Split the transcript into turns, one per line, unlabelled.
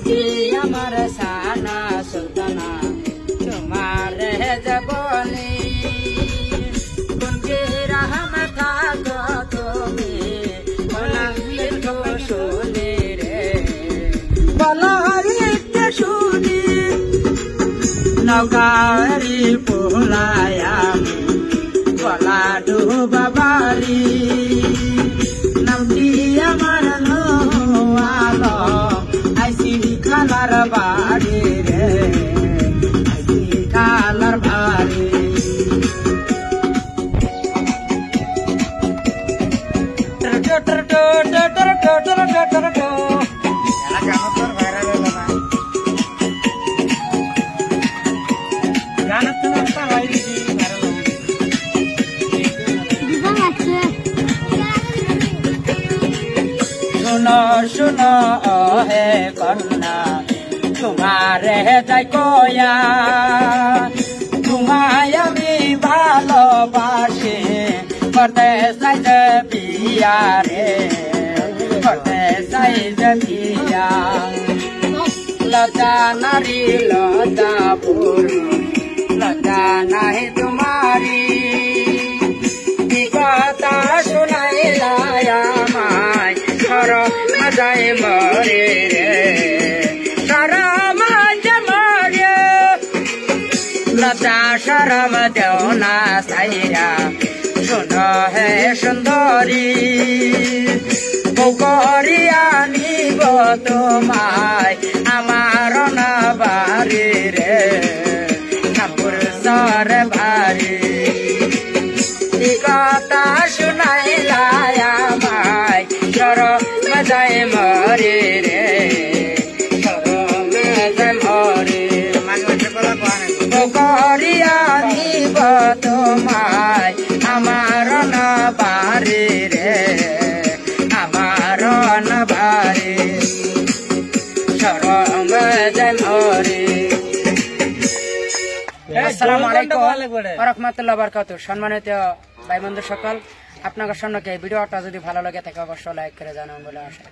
নামটি আমার সানা সুলতানা তোমার বলি কোনকে রাহাম থাকো তুমি শুনি রে বলারিতে শুনি নৌকারি পোলায় আমি বলা ডুবা বাড়ি নামটি আমার আলো আইসি খালার বাড়ি রে আইসি খালার বাড়ি শুনো শুনো হে কন্যা তোমারে যাই কয়া তোমায় আমি ভালোবাসি করতে চাই যে বিয়া রে করতে চাই যে বিয়া লতা নারী লতা পুরুষ লতা নাই তোমারি কি কথা শুনাইলা আমায় সরমাজাই মরে রে সরমাজা মরে লতা সরম দেও না সাইরা শুনো হে সুন্দরী বকরিয়া নিব তোমায় আমার না বাড়ি রে ঠাকুর সর বাড়ি কথা শুনাইলা আমায় সরমাজাই মরে রে সরমাজাই মরে বকরিয়া নিব তোমায় আমার না বাড়ি রে আমার না বাড়ি সরমাজাই মরে। আসসালামু আলাইকুম ওয়া রাহমাতুল্লাহি ওয়া বারাকাতুহু। সম্মানিত ভাই বন্ধু সকল, আপনাদের সামনে এই ভিডিওটা যদি ভালো লাগে থাকে অবশ্যই লাইক করে জানাবেন বলে আশা।